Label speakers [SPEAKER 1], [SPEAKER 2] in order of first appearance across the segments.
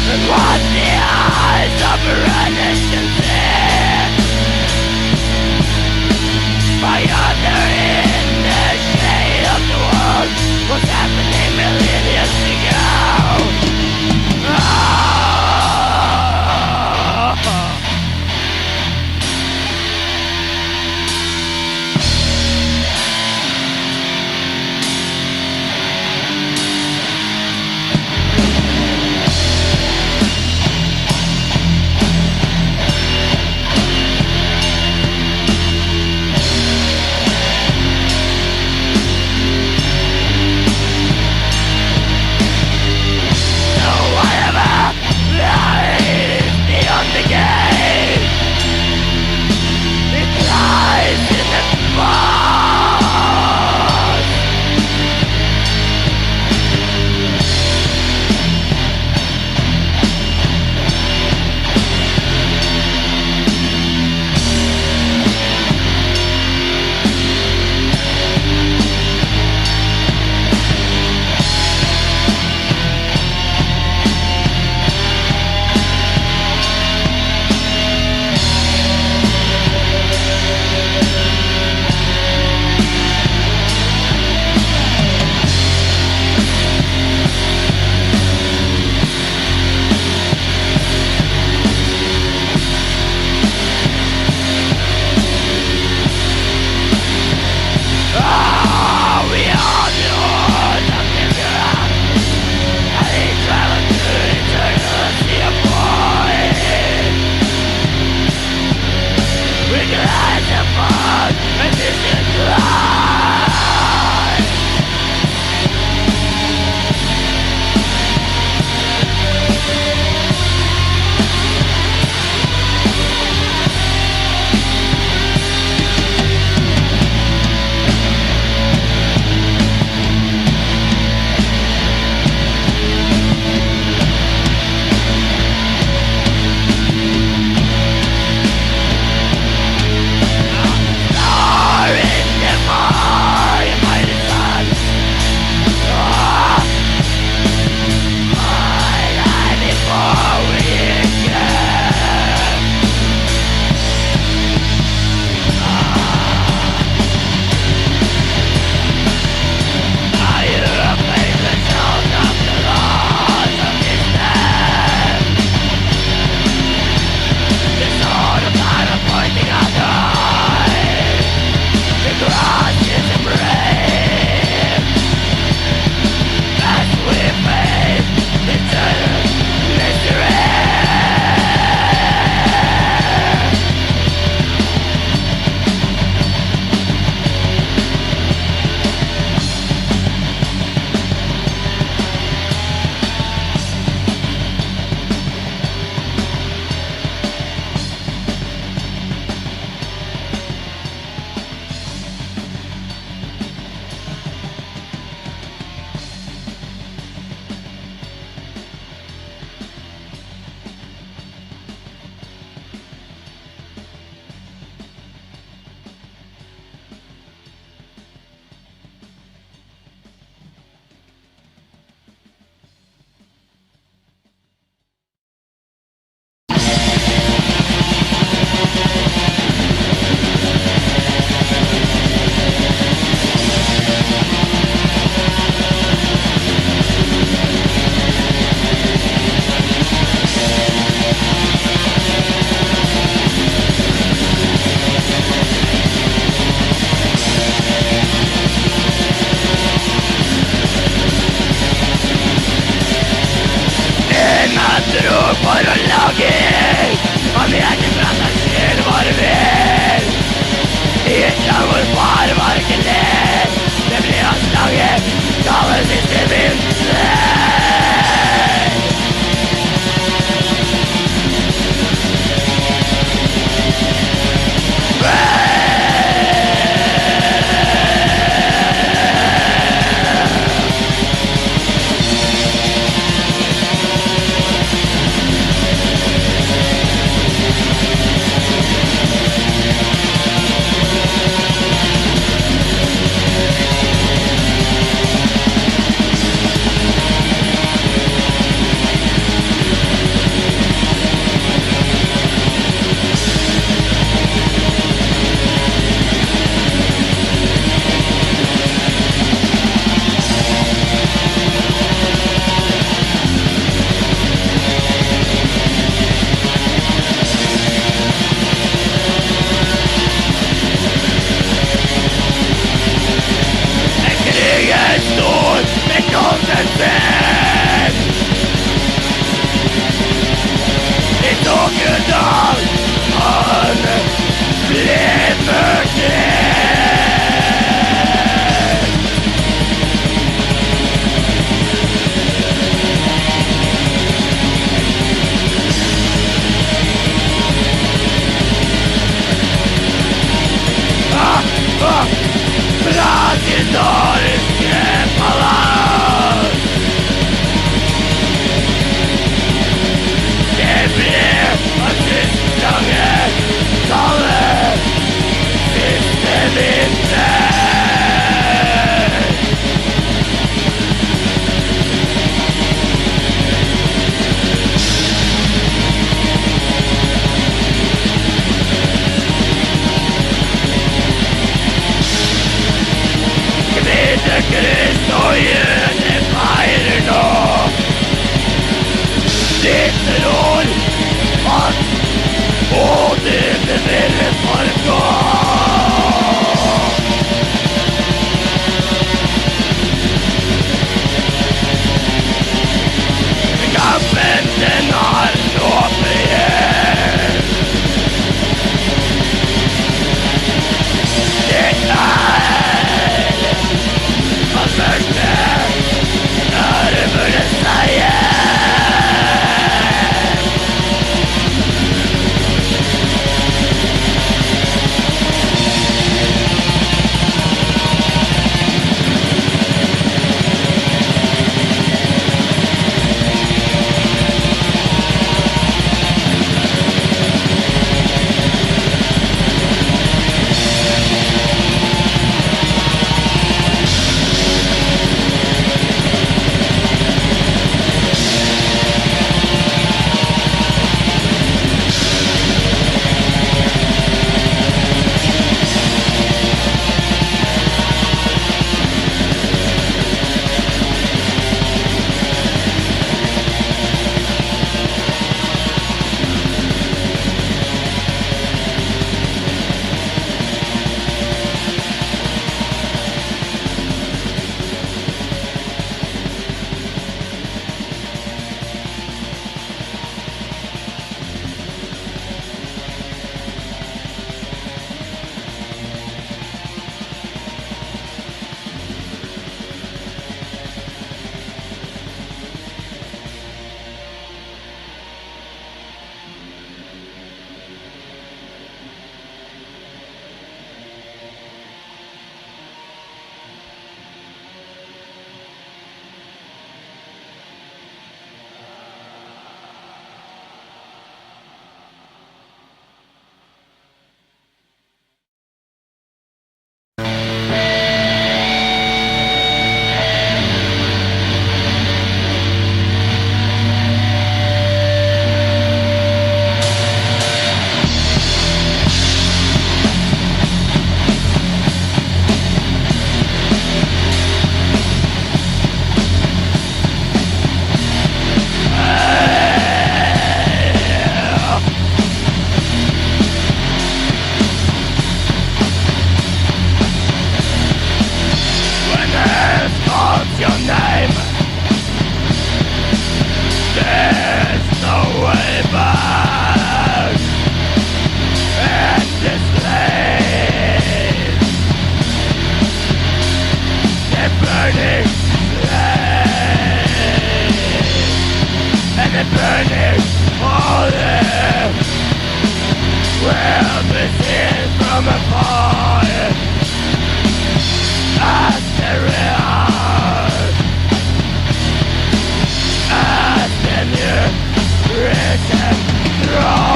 [SPEAKER 1] And tror for å lage og vi ikke prater selv vår vil. I et lag hvor far var ikke lett, det ble hans lage, kallet siste vinter. the burning holy will be seen from afar as the real, as the new written throne.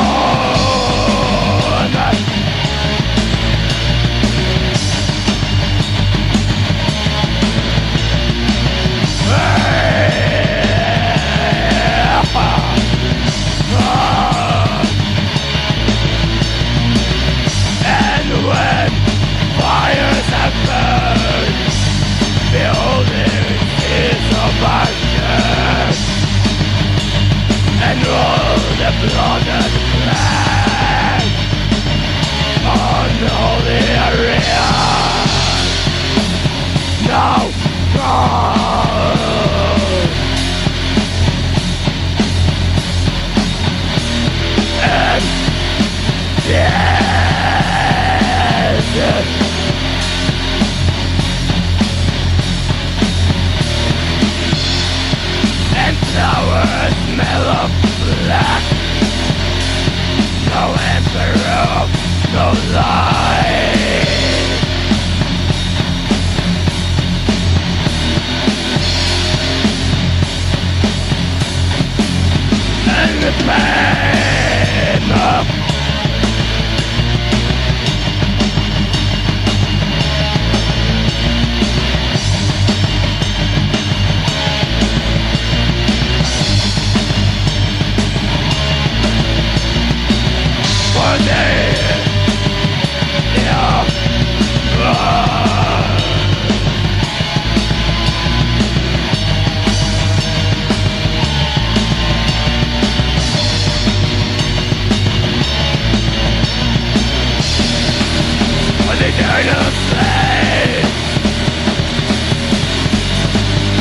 [SPEAKER 1] And when fires have burned, beholding is of darkness, and all the blood and flag on holy area. Now, and dead. And flowers smell of black. No emperor, no light. And the pain of one day, yeah, when they turn to slave,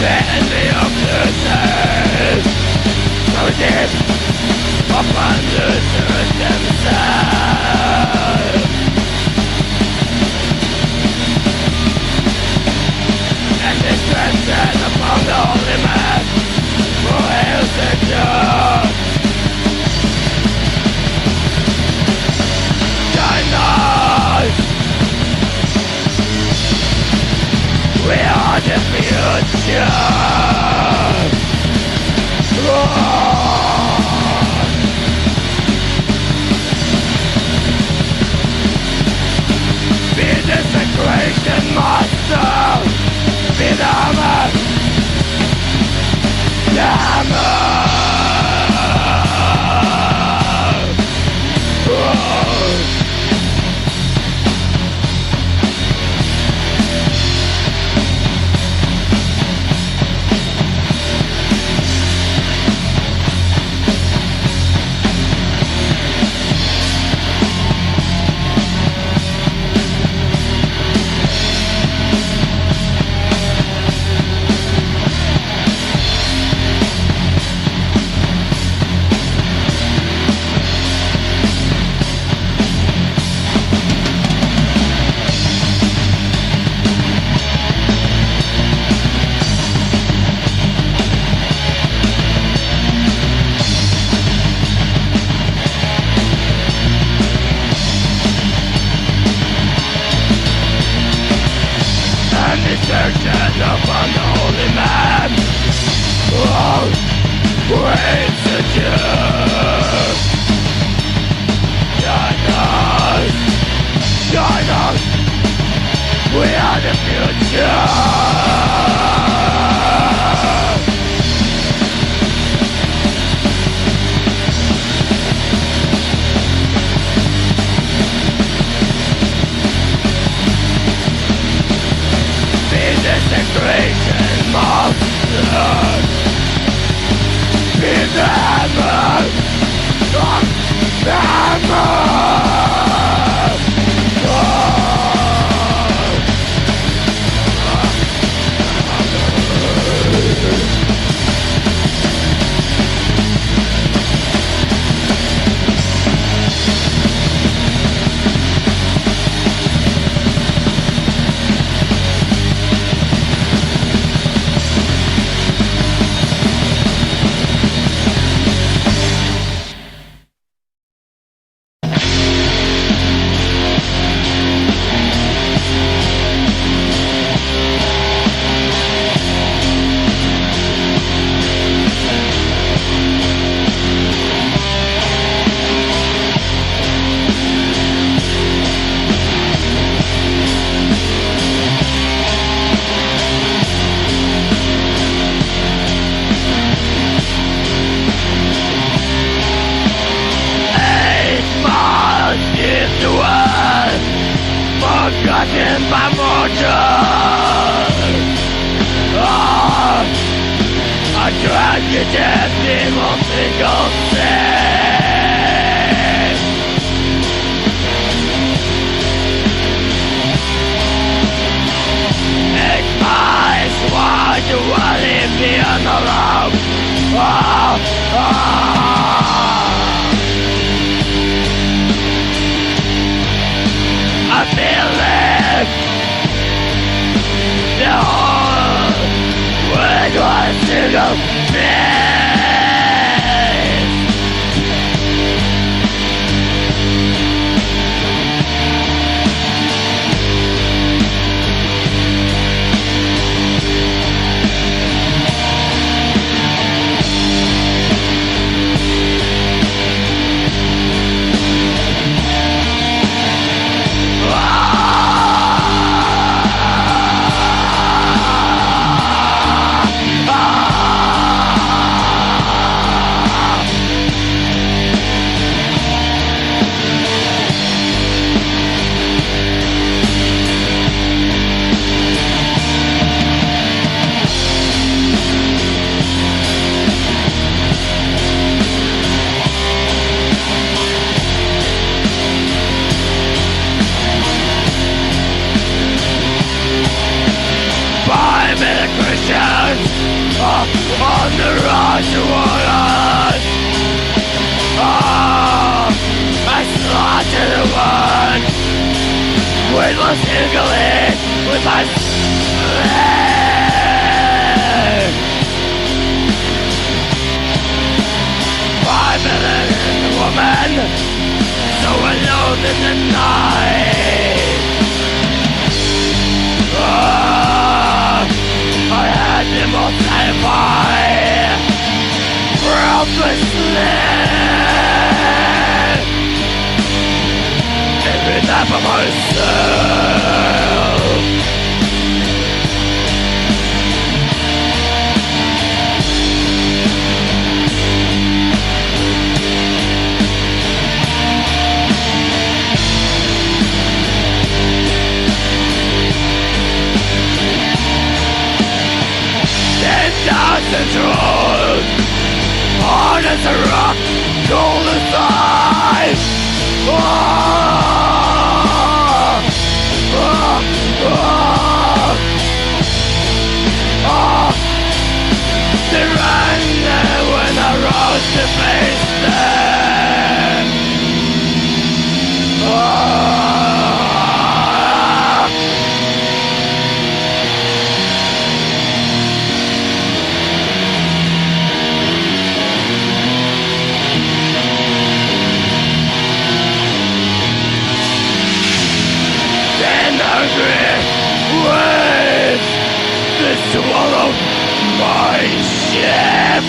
[SPEAKER 1] then they observe so deep upon the earth themselves, and they strengthen upon the holy man who hails the judge. Join us, we are the future. Be the desecration master, be the hammer, the hammer. Desertion upon the holy man. Oh, waits the Jews. Join us, join us. We are the future. Desecration monster, be the hammer, the hammer. architect multiple sin. It's my sword to leave me on the road. I feel it. The whole world was to go on the Russian waters. I slaughter the one weightless eagling with my slave. 5 million woman, so alone in the night. I had them all satisfied purposely. Every time of myself. Thousands rolled hard as a rock, cold as ice. Surrender when I rose to face them. Waves that swallowed my ship.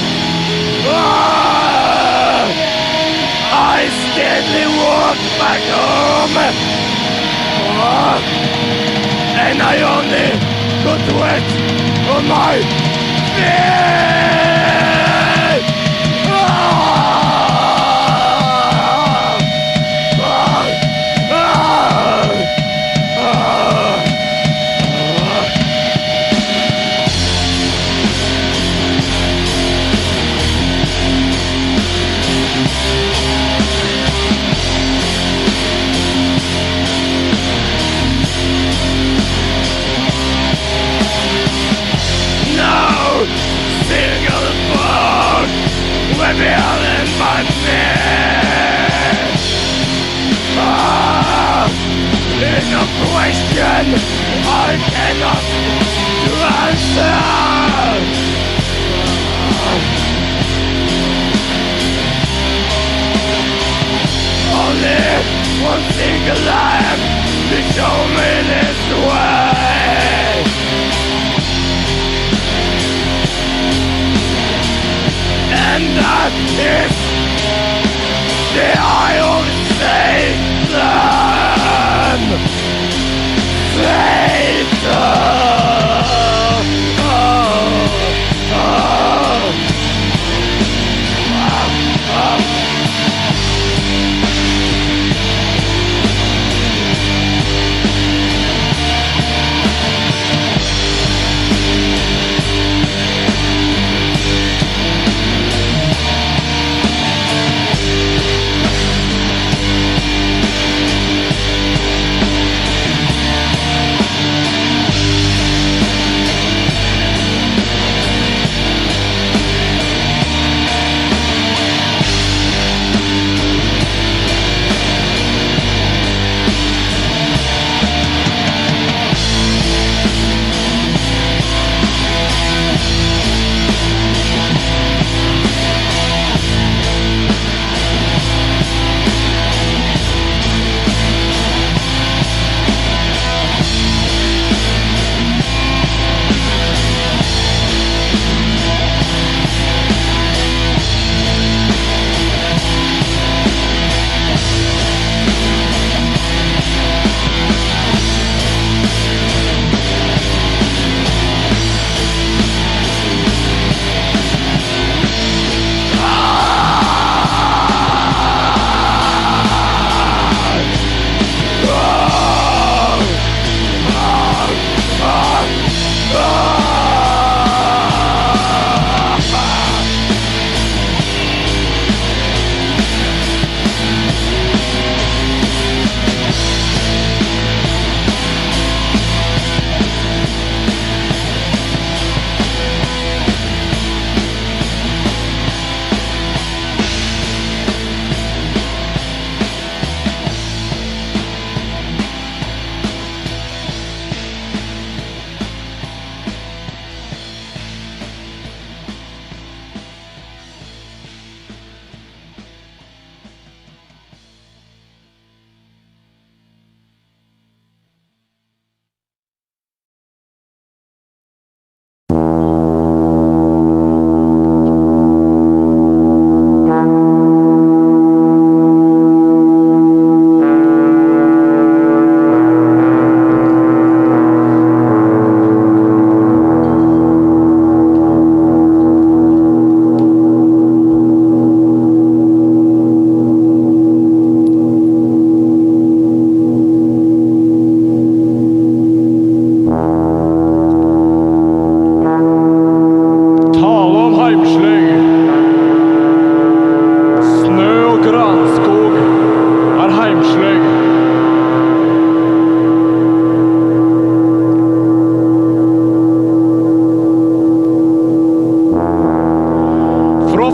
[SPEAKER 1] I steadily walked back home, and I only got wet on my feet. Revealing my fears. In a question I cannot answer. Only one single life to show me this way. And that is the eye of Satan.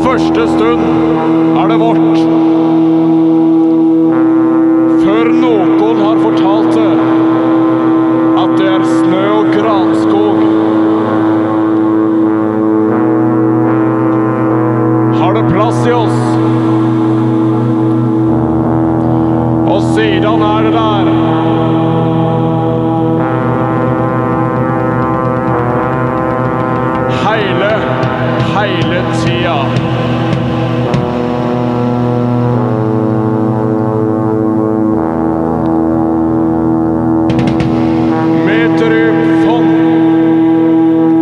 [SPEAKER 2] første stund det vårt. Før noen har fortalt det, at det snø og granskog. Har det plass i oss? Og siden det der. Hele tida. Med drypp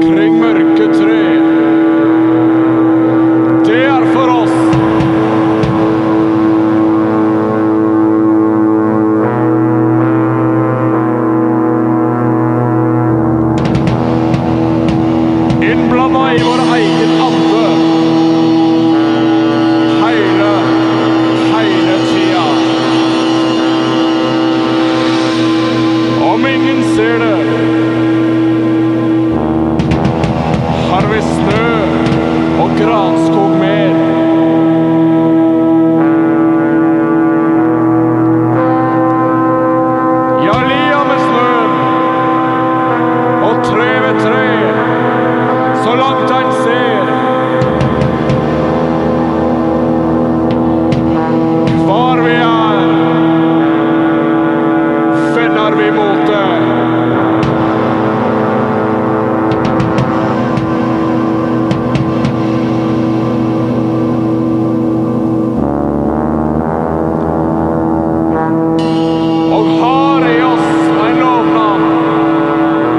[SPEAKER 2] kring mørke tre. Det for oss. Innblandet i vår egen ande. Hele tida. Om ingen ser det, har vi snø og granskog mer. Ja, lia med snøen, og tre ved tre, så langt han ser. Hvar vi finner vi mot det. Og har i oss en lovnad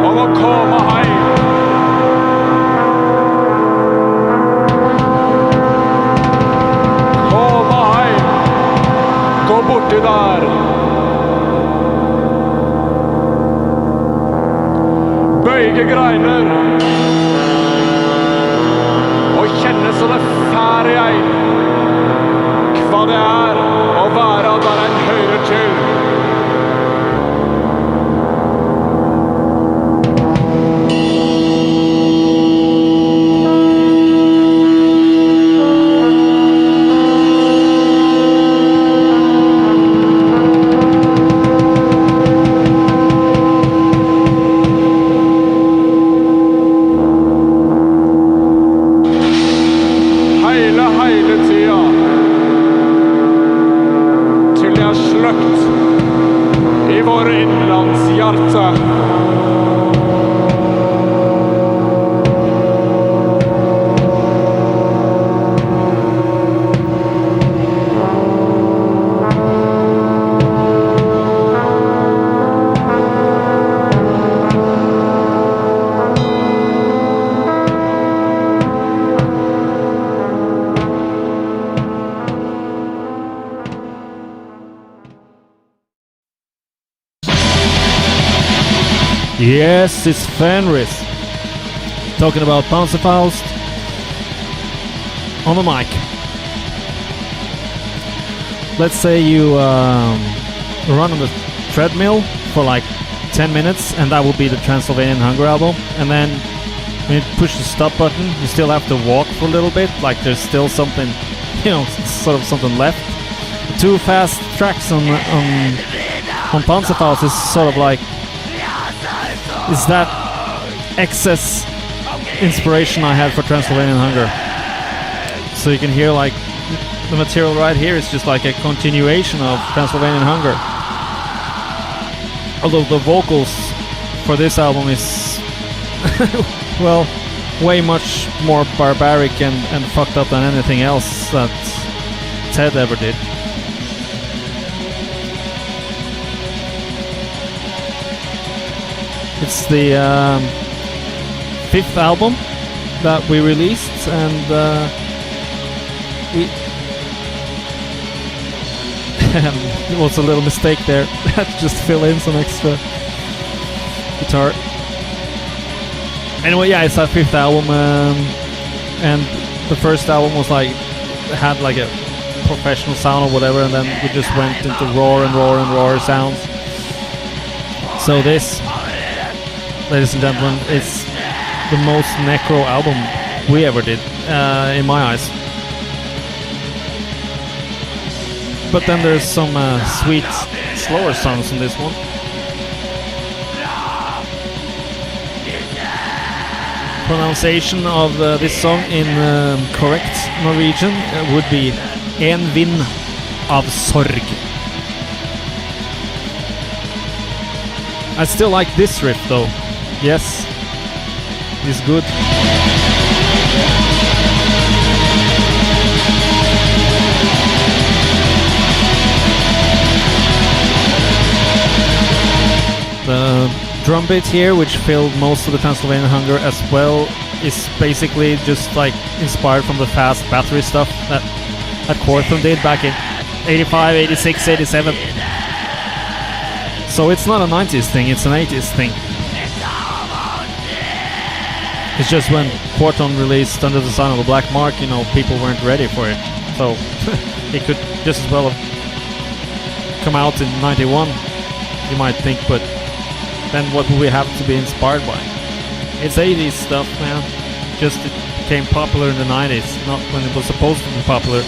[SPEAKER 2] om å komme hjem. Komme hjem. Gå borti der. Bøyge greiner. Og kjenne så det fær i en. Hva det å være der en hører til. Hele tida. Til det sløkt i vår innlandshjerte.
[SPEAKER 3] Yes, it's Fenriz. Talking about Panzerfaust on the mic. Let's say you run on the treadmill for like 10 minutes, and that will be the Transylvanian Hunger album. And then when you push the stop button, you still have to walk for a little bit, like there's still something, you know, sort of something left. The two fast tracks on Panzerfaust is sort of like, is that excess inspiration I had for Transylvanian Hunger. So you can hear like the material right here is just like a continuation of Transylvanian Hunger. Although the vocals for this album is well, way much more barbaric and fucked up than anything else that Ted ever did. It's the fifth album that we released, and it was a little mistake there. I had to just fill in some extra guitar. Anyway, yeah, it's our fifth album, and the first album was like, had like a professional sound or whatever, and then we just went into raw sounds. So this, ladies and gentlemen, is the most necro album we ever did, in my eyes. But then there's some sweet, slower songs in this one. Pronunciation of this song in correct Norwegian would be En Vind Av Sorg. I still like this riff though. Yes, it's good. The drum beat here, which filled most of the Transylvanian Hunger as well, is basically just like inspired from the fast Bathory stuff that Quorthon did back in 85, 86, 87. So it's not a 90s thing, it's an 80s thing. It's just when Quorthon released Under the Sign of the Black Mark, you know, people weren't ready for it. So it could just as well have come out in 91, you might think, but then what would we have to be inspired by? It's 80s stuff, man. Just it became popular in the 90s, not when it was supposed to be popular,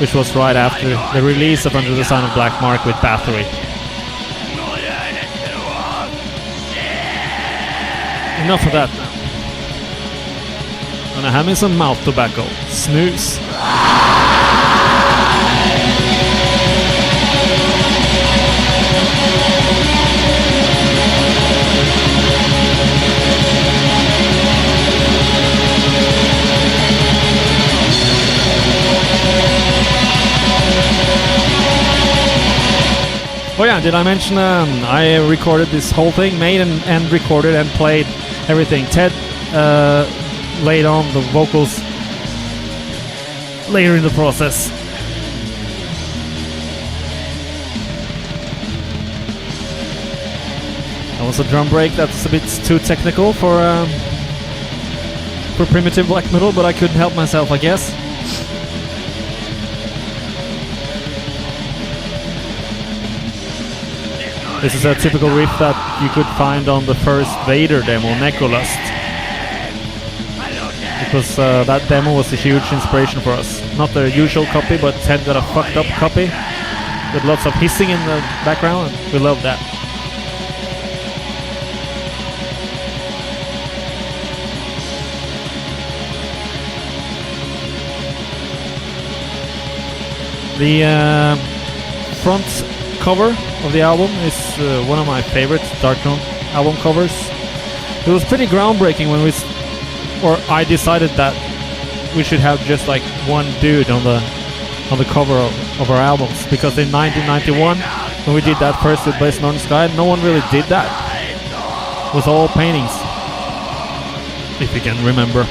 [SPEAKER 3] which was right after the release of Under the Sign of Black Mark with Bathory. Enough of that now. Gonna have me some mouth tobacco. Snooze. Oh yeah, did I mention I recorded this whole thing, made and recorded and played everything. Ted laid on the vocals later in the process. That was a drum break that's a bit too technical for primitive black metal, but I couldn't help myself, I guess. This is a typical riff that you could find on the first Vader demo, Necrolust. Because that demo was a huge inspiration for us. Not the usual copy, but Ted got a fucked up copy with lots of hissing in the background, and we love that. The front cover of the album is one of my favorite Darkthrone album covers. It was pretty groundbreaking when I decided that we should have just like one dude on the cover of our albums, because in 1991 when we did that first with Blaze Northern Sky, no one really did that. It was all paintings, if you can remember.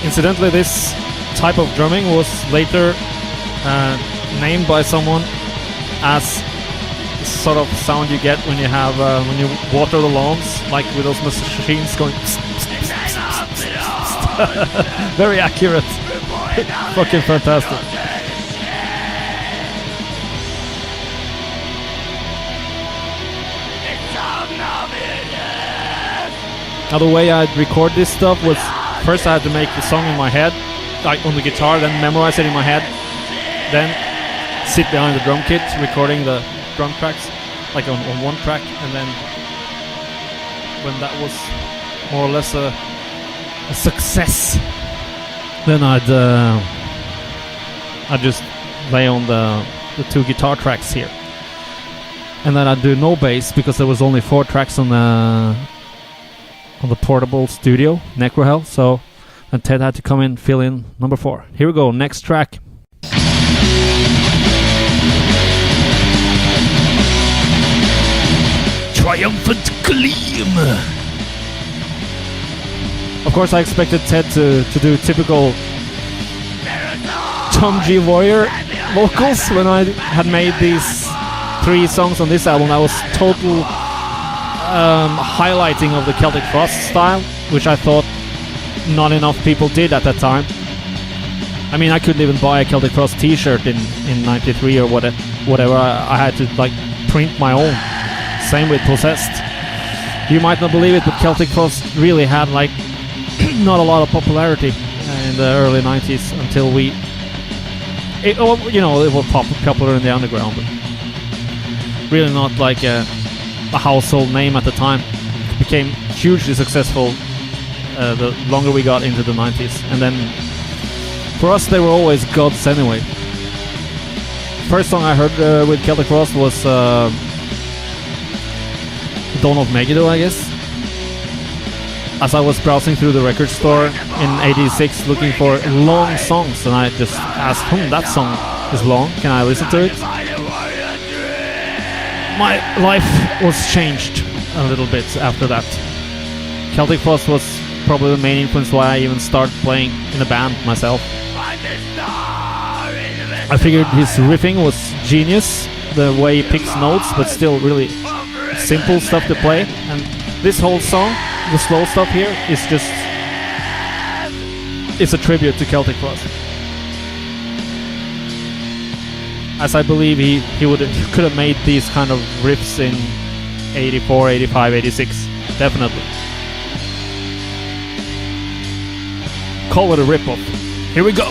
[SPEAKER 3] Incidentally, this type of drumming was later named by someone as the sort of sound you get when you have when you water the lawns, like with those machines going. Very accurate. Fucking fantastic. Now the way I'd record this stuff was, first I had to make the song in my head, like on the guitar, then memorize it in my head, then sit behind the drum kit recording the drum tracks, like on one track, and then when that was more or less a success, then I'd just lay on the two guitar tracks here, and then I'd do no bass because there was only 4 tracks on the portable studio Necrohell, so and Ted had to come in, fill in number 4. Here we go, next track. Triumphant Gleam. Of course, I expected Ted to do typical Tom G Warrior vocals when I had made these 3 songs on this album that was total highlighting of the Celtic Frost style, which I thought not enough people did at that time. I mean, I couldn't even buy a Celtic Frost t-shirt in 93 or whatever. I had to like print my own. Same with Possessed. You might not believe it, but Celtic Frost really had like not a lot of popularity in the early 90s until it was popular in the underground, but really not like a household name at the time. It became hugely successful the longer we got into the 90s, and then for us they were always gods anyway. First song I heard with Celtic Frost was Dawn of Megiddo, I guess. As I was browsing through the record store in '86 looking for long songs, and I just asked, that song is long, can I listen to it? My life was changed a little bit after that. Celtic Frost was probably the main influence why I even started playing in a band myself. I figured his riffing was genius, the way he picks notes, but still really simple stuff to play. And this whole song, the slow stuff here, is just... it's a tribute to Celtic Frost. As I believe he could have made these kind of riffs in 84, 85, 86. Definitely. Call it a rip-off. Here we go!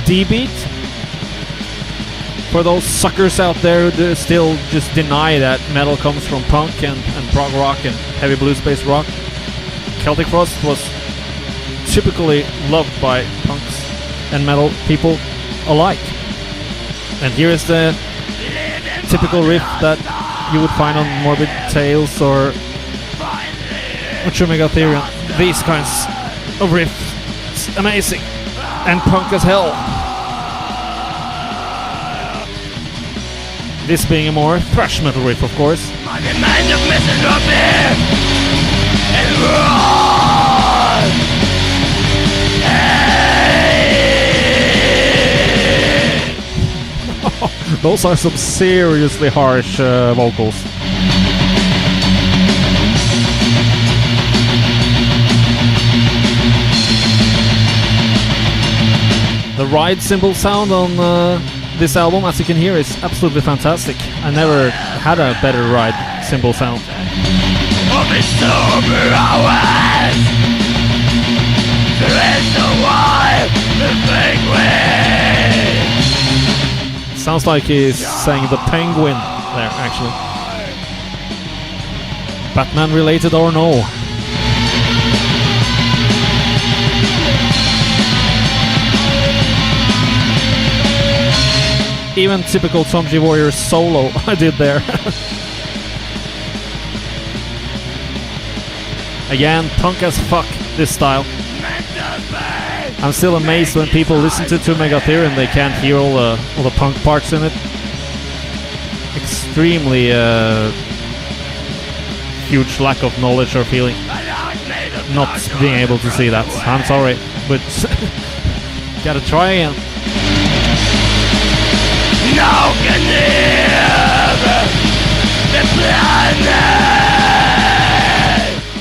[SPEAKER 3] D-beat. For those suckers out there who still just deny that metal comes from punk and prog rock and heavy blues-based rock, Celtic Frost was typically loved by punks and metal people alike. And here is the typical riff that you would find on Morbid Tales or True Theory. These kinds of riffs. It's amazing. And punk as hell. This being a more thrash metal riff, of course. Those are some seriously harsh vocals. The ride cymbal sound on this album, as you can hear, is absolutely fantastic. I never had a better ride cymbal sound. Sounds like he's saying the penguin there, actually. Batman related or no? Even typical Tom G. Warrior solo I did there. Again, punk as fuck, this style. I'm still amazed when people listen to Megatheria and they can't hear all the punk parts in it. Extremely huge lack of knowledge or feeling. Not being able to see that. I'm sorry, but gotta try again.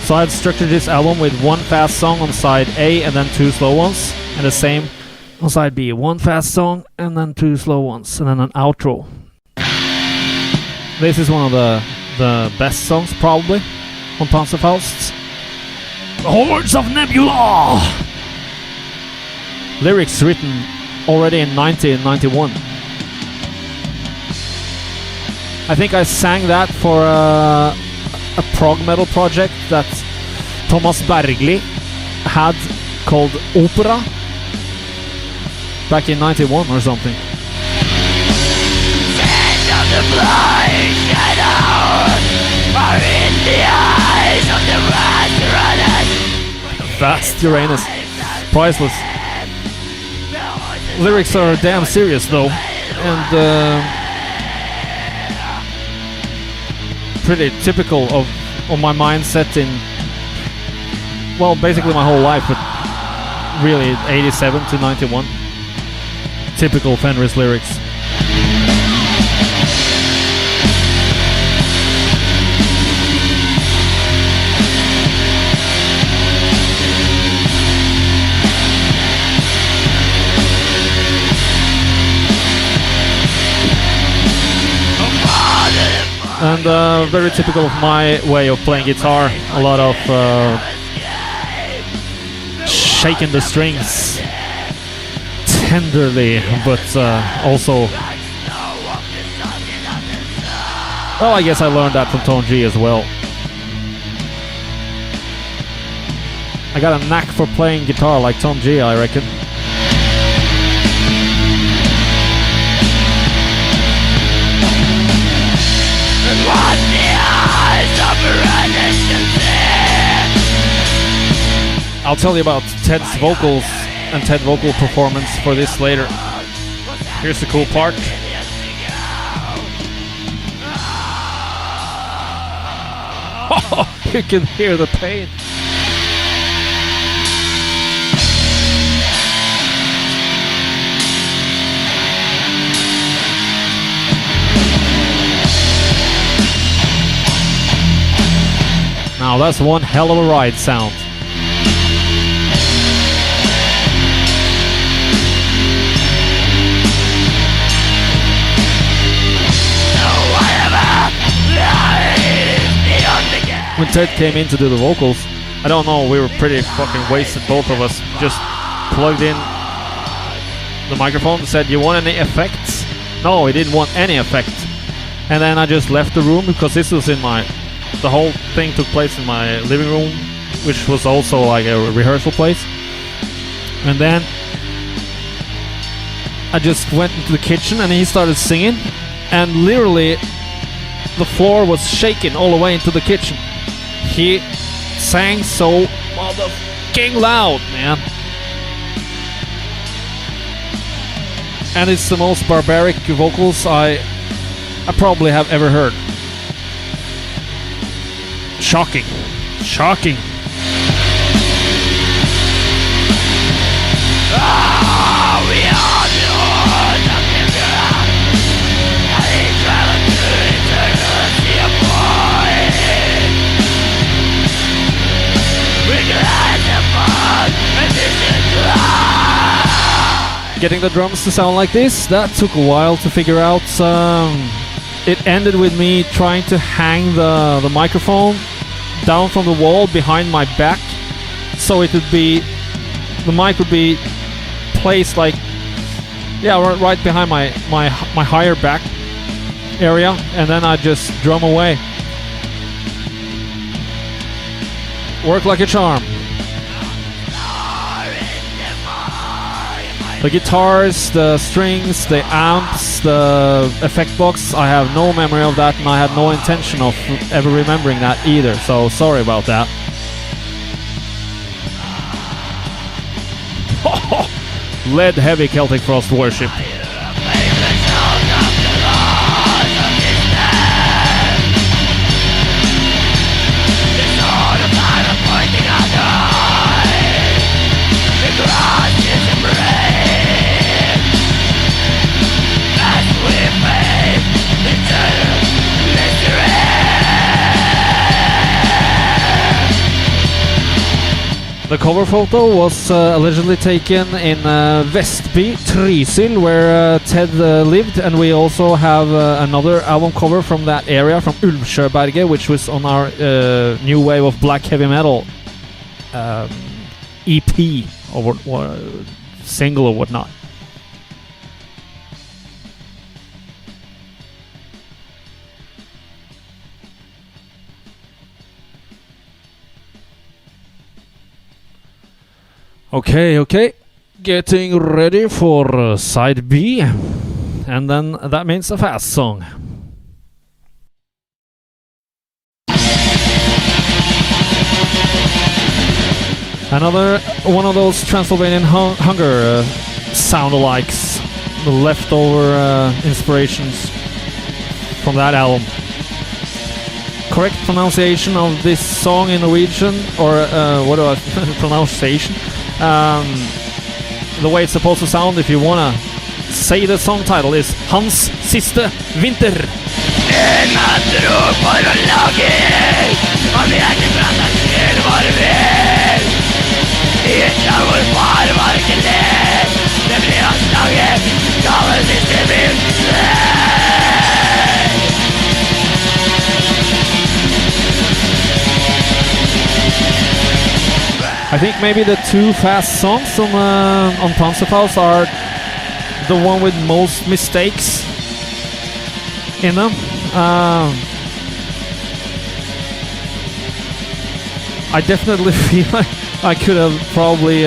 [SPEAKER 3] So I had structured this album with one fast song on side A and then 2 slow ones, and the same on side B. One fast song and then 2 slow ones, and then an outro. This is one of the best songs probably on Panzerfaust. Hordes of Nebulah! Lyrics written already in 1991. I think I sang that for a prog metal project that Thomas Bergli had called Opera back in 91 or something. Vast Uranus. Priceless. Lyrics are damn serious though, and pretty typical of my mindset in, well, basically my whole life, but really 87 to 91. Typical Fenriz lyrics. And very typical of my way of playing guitar, a lot of shaking the strings tenderly, but also, well, I guess I learned that from Tone G as well. I got a knack for playing guitar like Tone G, I reckon. I'll tell you about Ted's vocals and Ted vocal performance for this later. Here's the cool part. Oh, you can hear the pain. Now that's one hell of a ride sound. When Ted came in to do the vocals, I don't know, we were pretty fucking wasted, both of us. Just plugged in the microphone and said, "You want any effects?" No, he didn't want any effect. And then I just left the room because this was in the whole thing took place in my living room, which was also like a rehearsal place. And then I just went into the kitchen and he started singing, and literally the floor was shaking all the way into the kitchen. He sang so motherfucking loud, man. And it's the most barbaric vocals I probably have ever heard. Shocking. Shocking. Getting the drums to sound like this, that took a while to figure out. It ended with me trying to hang the microphone down from the wall behind my back, so it would be, the mic would be placed like, yeah, right behind my higher back area, and then I just drum away. Worked like a charm. The guitars, the strings, the amps, the effect box, I have no memory of that, and I had no intention of ever remembering that either, so sorry about that. Lead heavy Celtic Frost worship. The cover photo was allegedly taken in Vestby, Trysil, where Ted lived, and we also have another album cover from that area, from 𝗗𝗏𝗏𝗂𝗏𝗏, which was on our new wave of black heavy metal EP or single or whatnot. Okay, getting ready for side B, and then that means a fast song. Another one of those Transylvanian Hunger sound-alikes, the leftover inspirations from that album. Correct pronunciation of this song in Norwegian, or what do I pronunciation? The way it's supposed to sound, if you wanna say the song title, is Hans siste vinter.
[SPEAKER 1] En tro for å lage om jeg ikke prater selv var vel. I et slag hvor far var ikke lett. Det ble hans slaget, gaven siste vinter.
[SPEAKER 3] I think maybe the two fast songs on Panzerfaust are the one with most mistakes in them. I definitely feel like I could have probably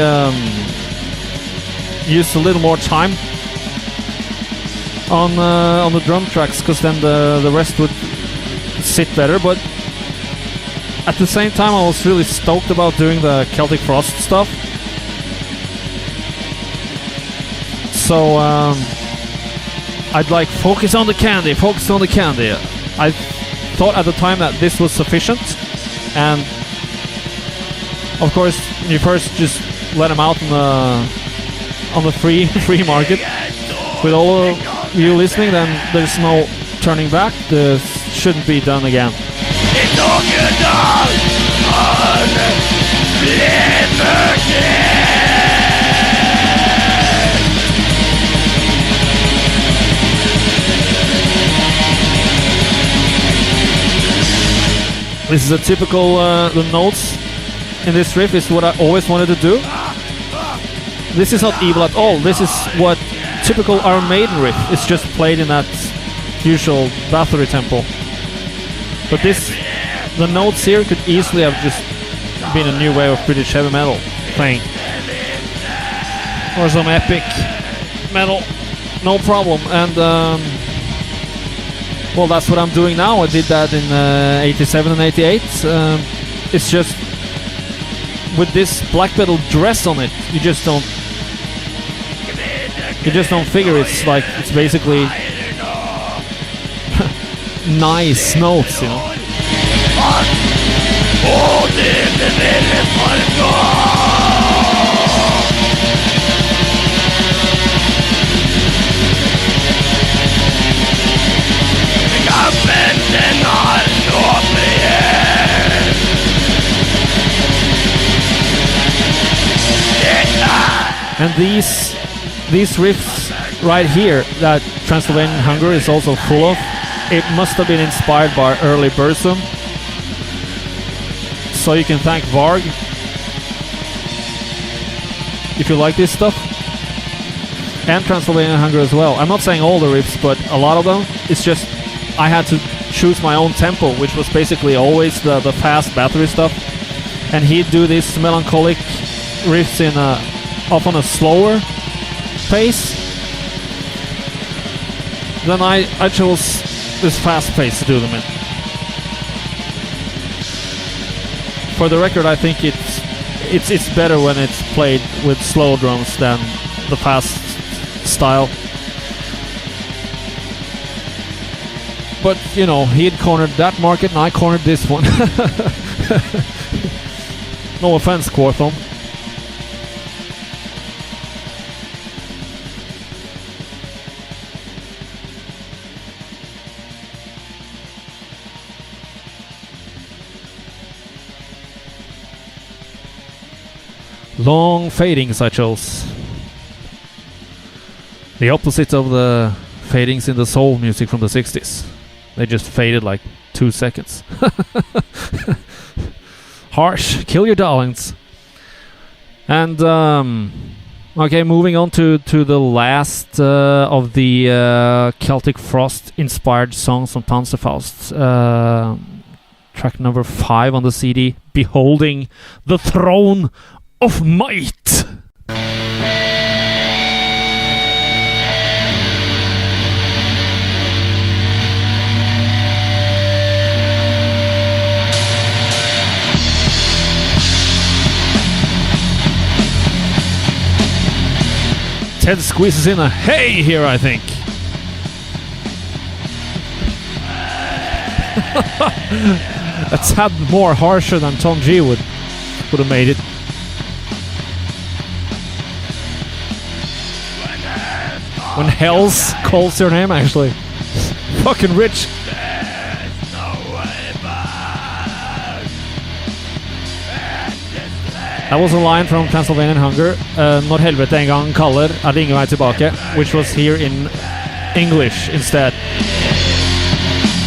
[SPEAKER 3] used a little more time on the drum tracks, because then the rest would sit better. But at the same time, I was really stoked about doing the Celtic Frost stuff. So I'd like focus on the candy. I thought at the time that this was sufficient, and of course you first just let them out on the free market. With all of you listening, then there's no turning back. This shouldn't be done again. This is a typical, the notes in this riff is what I always wanted to do. This is not evil at all. This is what typical Iron Maiden riff. It's just played in that usual Bathory tempo. But the notes here could easily have just been a new way of British heavy metal playing. Or some epic metal, no problem. And well, that's what I'm doing now. I did that in 87 and 88. It's just with this black metal dress on it, you just don't figure it's like, it's basically nice notes, you know. And these riffs right here that Transylvanian Hunger is also full of, it must have been inspired by early Burzum. So you can thank Varg if you like this stuff. And Transylvanian Hunger as well. I'm not saying all the riffs, but a lot of them. It's just I had to choose my own tempo, which was basically always the fast Bathory stuff. And he'd do these melancholic riffs in often a slower pace. Then I chose this fast pace to do them in. For the record, I think it's better when it's played with slow drums than the fast style. But you know, he had cornered that market and I cornered this one. No offense, Quorthon. Long fadings I chose. The opposite of the fadings in the soul music from the 60s. They just faded like 2 seconds. Harsh. Kill your darlings. And okay, moving on to the last of the Celtic Frost inspired songs on Panzerfaust. Track number 5 on the CD, Beholding the Throne of Might. Ted squeezes in a hey here, I think. A tad more harsher than Tom G would have made it. When Hells calls your name, actually. Fucking rich. That was a line from Transylvanian Hunger. Når helvete en gang kaller, det ingen vei tilbake. Which was here in English instead.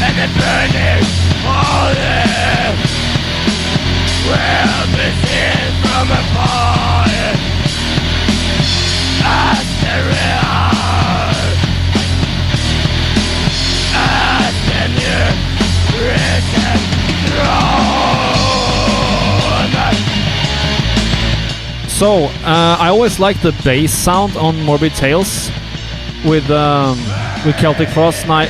[SPEAKER 1] And the burning fire will be seen from afar as the real as the new written throne.
[SPEAKER 3] So, I always liked the bass sound on Morbid Tales with Celtic Frost, and I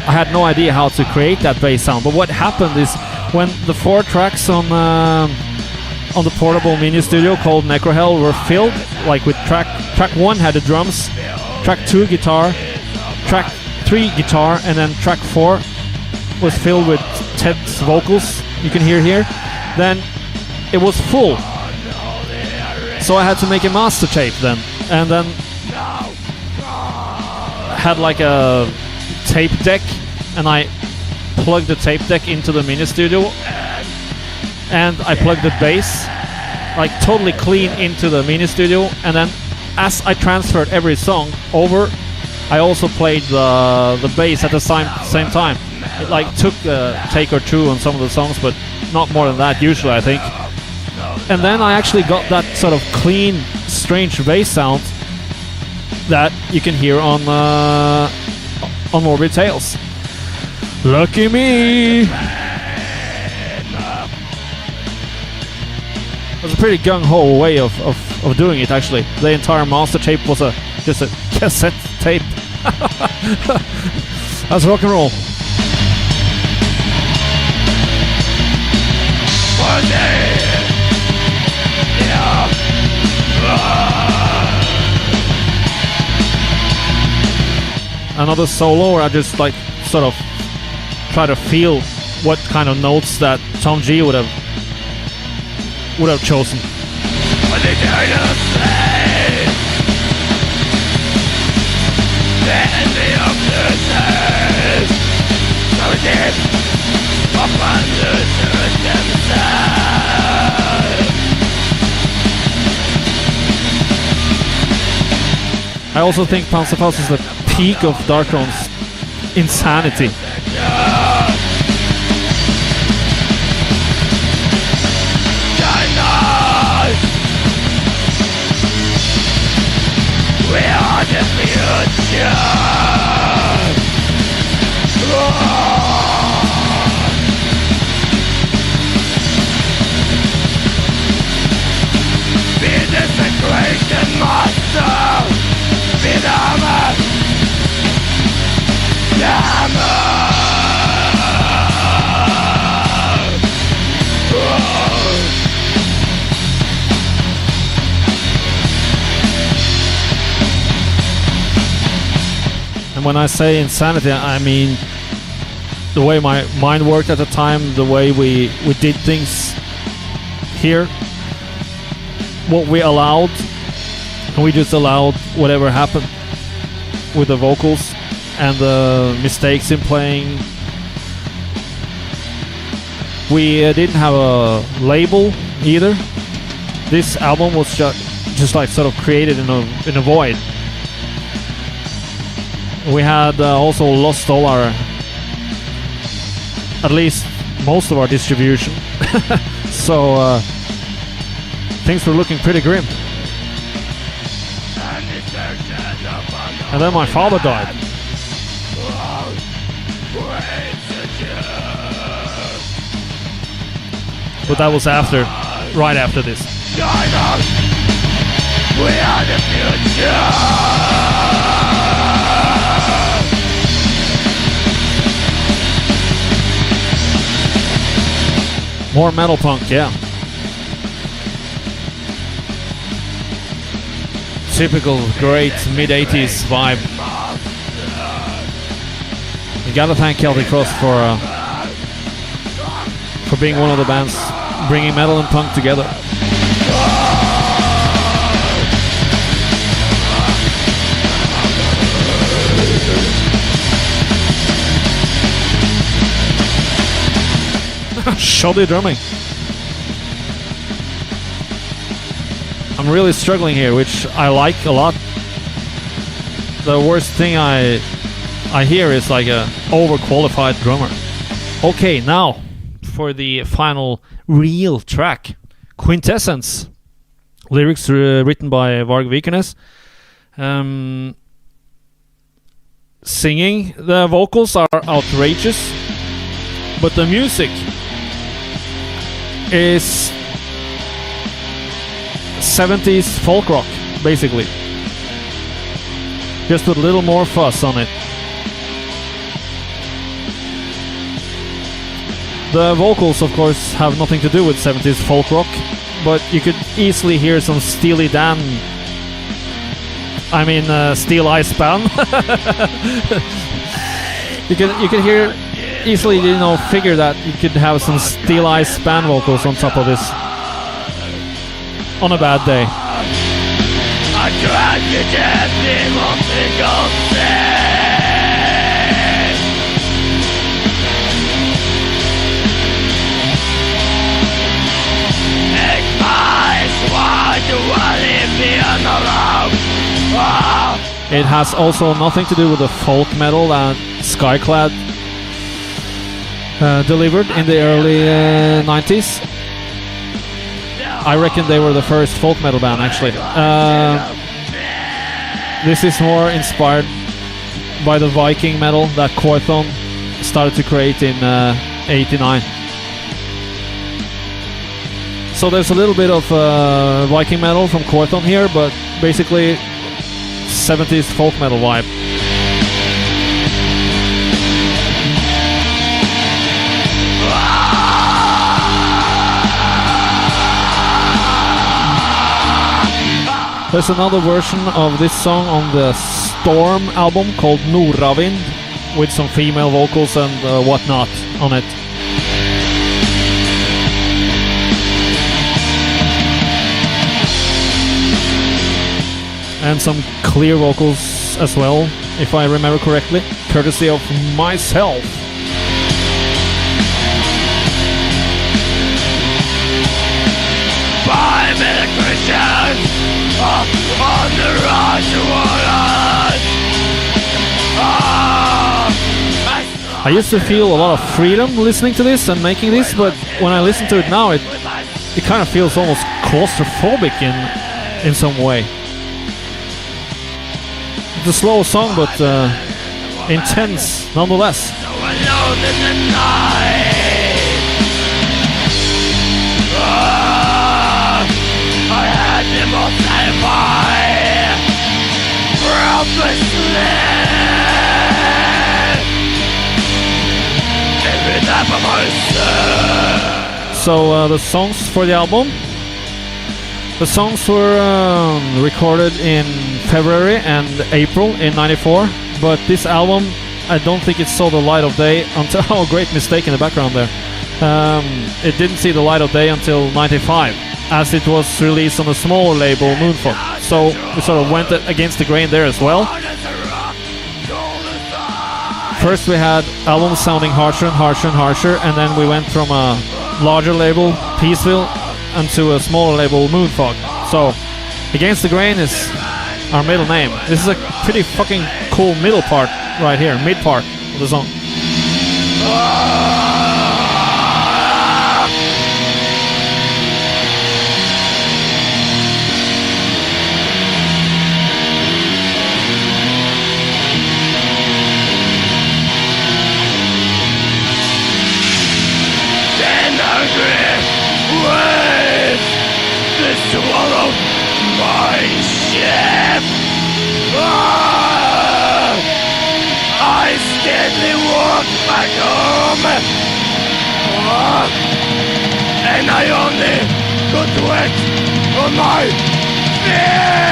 [SPEAKER 3] had no idea how to create that bass sound. But what happened is when the 4 tracks on the portable mini studio called Necrohell were filled, like with track 1 had the drums, track 2 guitar, track 3 guitar, and then track 4 was filled with Ted's vocals. You can hear here. Then it was full. So I had to make a master tape then, and then had like a tape deck, and I plugged the tape deck into the mini studio, and I plugged the bass like totally clean into the mini studio, and then as I transferred every song over, I also played the bass at the same time. It like took a take or two on some of the songs, but not more than that usually, I think. And then I actually got that sort of clean, strange bass sound that you can hear on Morbid Tales. Lucky me! It was a pretty gung-ho way of doing it, actually. The entire master tape was just a cassette tape. That's rock and roll. Another solo where I just like sort of try to feel what kind of notes that Tom G would have chosen. I also think Panzerfaust is the peak of Darkthrone's insanity.
[SPEAKER 1] We are the future. Be the secretion master. Be the hammer. The hammer.
[SPEAKER 3] And when I say insanity, I mean the way my mind worked at the time, the way we did things here, what we allowed, and we just allowed whatever happened with the vocals and the mistakes in playing. We didn't have a label either. This album was just like sort of created in a void. We had also lost all our, at least most of our distribution. So things were looking pretty grim. And then my father died. But that was right after this.
[SPEAKER 1] We are the future.
[SPEAKER 3] More metal punk, yeah. Typical great mid-80s vibe. You gotta thank Celtic Frost for being one of the bands bringing metal and punk together. shoddy drumming. I'm really struggling here, which I like a lot. The worst thing I hear is like a overqualified drummer. Okay, now for the final real track, Quintessence. Lyrics written by Varg Vikernes. Singing, the vocals are outrageous, but the music is 70s folk rock, basically. Just with a little more fuzz on it. The vocals, of course, have nothing to do with 70s folk rock, but you could easily hear some Steely Dan. I mean, Steel Ice Band. you can hear easily, you know, figure that you could have some Steel Ice Band vocals on top of this on a bad day. It has also nothing to do with the folk metal that Skyclad delivered in the early 90s. I reckon they were the first folk metal band, actually. This is more inspired by the Viking metal that Quorthon started to create in '89. So there's a little bit of Viking metal from Quorthon here, but basically 70s folk metal vibe. There's another version of this song on the Storm album called Nordavind, with some female vocals and whatnot on it. And some clear vocals as well, if I remember correctly, courtesy of myself. On the I used to feel a lot of freedom listening to this and making this, but when I listen to it now, it kind of feels almost claustrophobic in some way. It's a slow song, but intense nonetheless. So the songs for the album. The songs were recorded in February and April in '94, but this album, I don't think it saw the light of day until oh, great mistake in the background there. It didn't see the light of day until '95, as it was released on a smaller label, Moonfog. So we sort of went against the grain there as well. First we had albums sounding harsher and harsher and harsher, and then we went from a larger label, Peaceville, into a smaller label, Moonfog. So Against the Grain is our middle name. This is a pretty fucking cool middle part right here, mid part of the song.
[SPEAKER 1] Swallow my ship. I steadily walk back home, and I only got wet on my feet.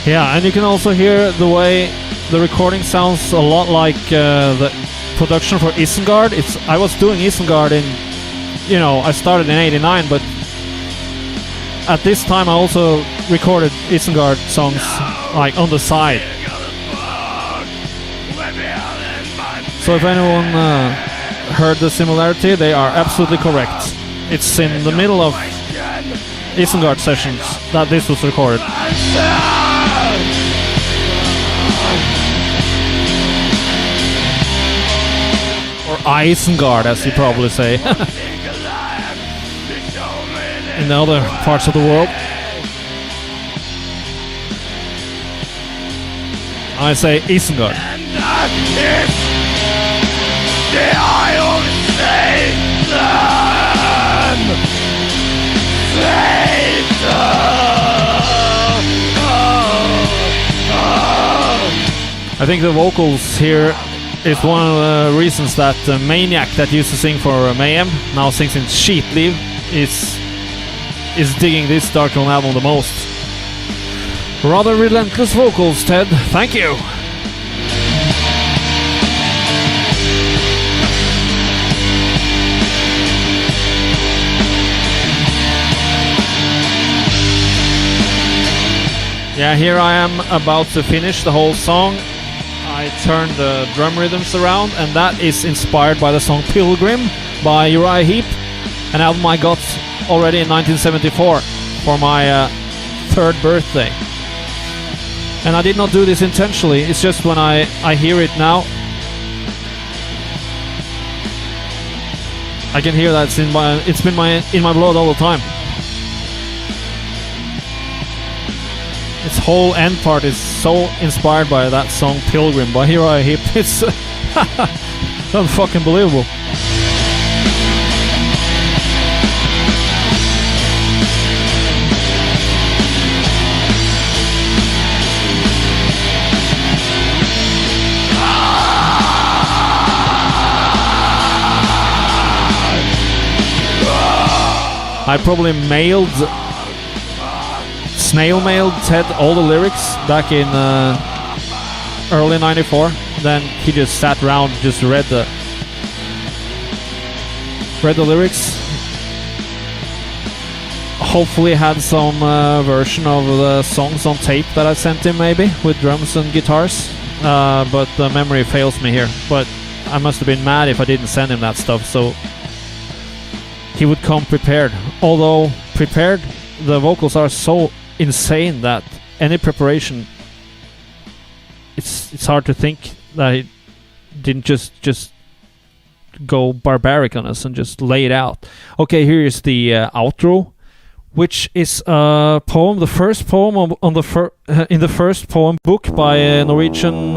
[SPEAKER 3] Yeah, and you can also hear the way the recording sounds a lot like the production for Isengard. I was doing Isengard in, I started in '89, but at this time I also recorded Isengard songs like on the side. So if anyone heard the similarity, they are absolutely correct. It's in the middle of Isengard sessions that this was recorded. Or Isengard, as you probably say. In the other parts of the world. I say Isengard. I think the vocals here is one of the reasons that Maniac, that used to sing for Mayhem, now sings in Sheet Leave, is digging this Darkthrone album the most. Rather relentless vocals, Ted. Thank you. Yeah, here I am about to finish the whole song. I turned the drum rhythms around, and that is inspired by the song Pilgrim by Uriah Heep, an album I got already in 1974 for my 3rd birthday. And I did not do this intentionally, it's just when I hear it now, I can hear that it's been in my blood all the time. Its whole end part is so inspired by that song Pilgrim by Uriah Heep. It's unfucking believable. I probably snail mailed Ted all the lyrics back in early '94. Then he just sat around, just read the lyrics. Hopefully had some version of the songs on tape that I sent him, maybe with drums and guitars. But the memory fails me here. But I must have been mad if I didn't send him that stuff. So he would come prepared. Although prepared, the vocals are so insane that any preparation, it's hard to think that he didn't just go barbaric on us and just lay it out. Okay, here is the outro, which is a poem, the first poem in the first poem book by Norwegian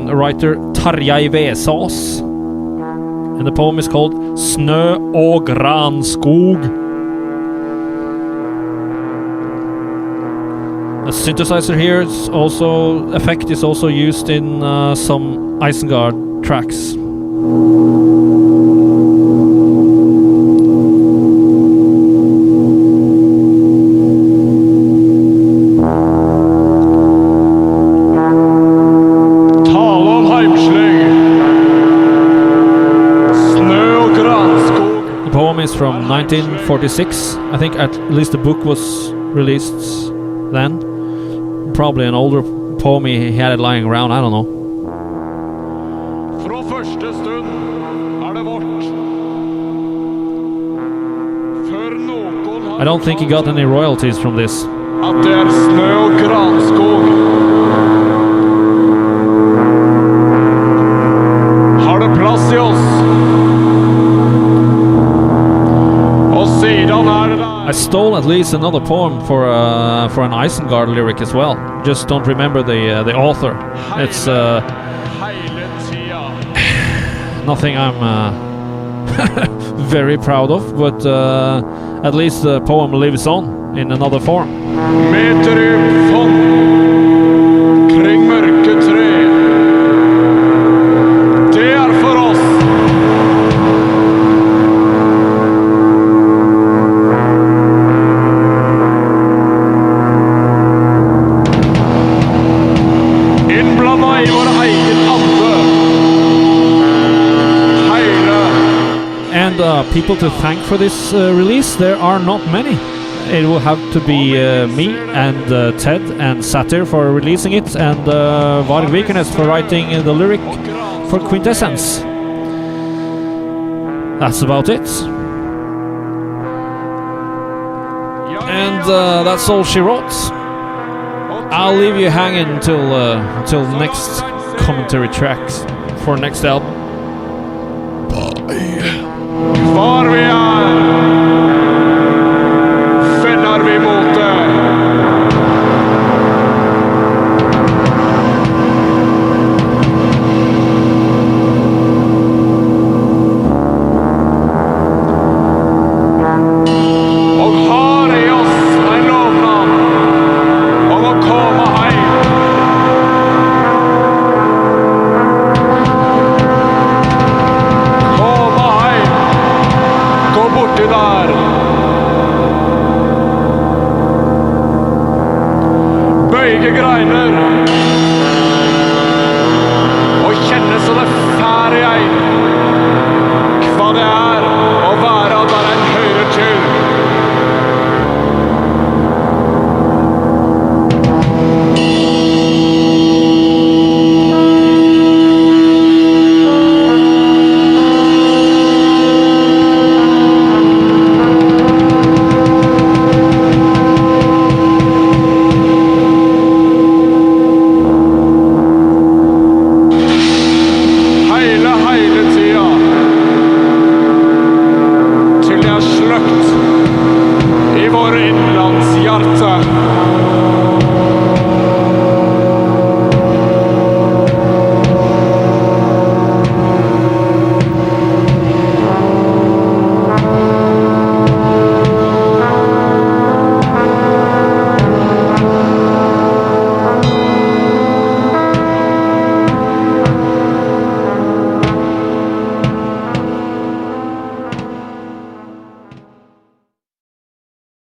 [SPEAKER 3] writer Tarjei Vesaas, and the poem is called Snø og granskog. The synthesizer here is also used in some Isengard tracks. The poem is from 1946. I think at least the book was released then. Probably an older poem, he had it lying around, I don't know.
[SPEAKER 2] Fra første stund det vårt. Før noen har
[SPEAKER 3] I don't think he got any royalties from this.
[SPEAKER 2] At det snø og granskog. Har det plass I oss? Og siden det der.
[SPEAKER 3] I stole at least another poem for an Isengard lyric as well. Just don't remember the author. It's nothing I'm very proud of, but at least the poem lives on in another form.
[SPEAKER 2] Meter I fond kring mørke tre. Det for oss. Innblandet I vår egen ande. Heile.
[SPEAKER 3] And people to thank for this release, there are not many. it will have to be me and Ted and Satyr for releasing it, and Varg Vikernes for writing the lyric for Quintessence. That's about it. And that's all she wrote. I'll leave you hanging till next commentary tracks for next album.
[SPEAKER 2] Var vi finner vi mot det. Og har i oss en lovnad om å komme hjem. Komme hjem. Gå borti der. Bøyge greiner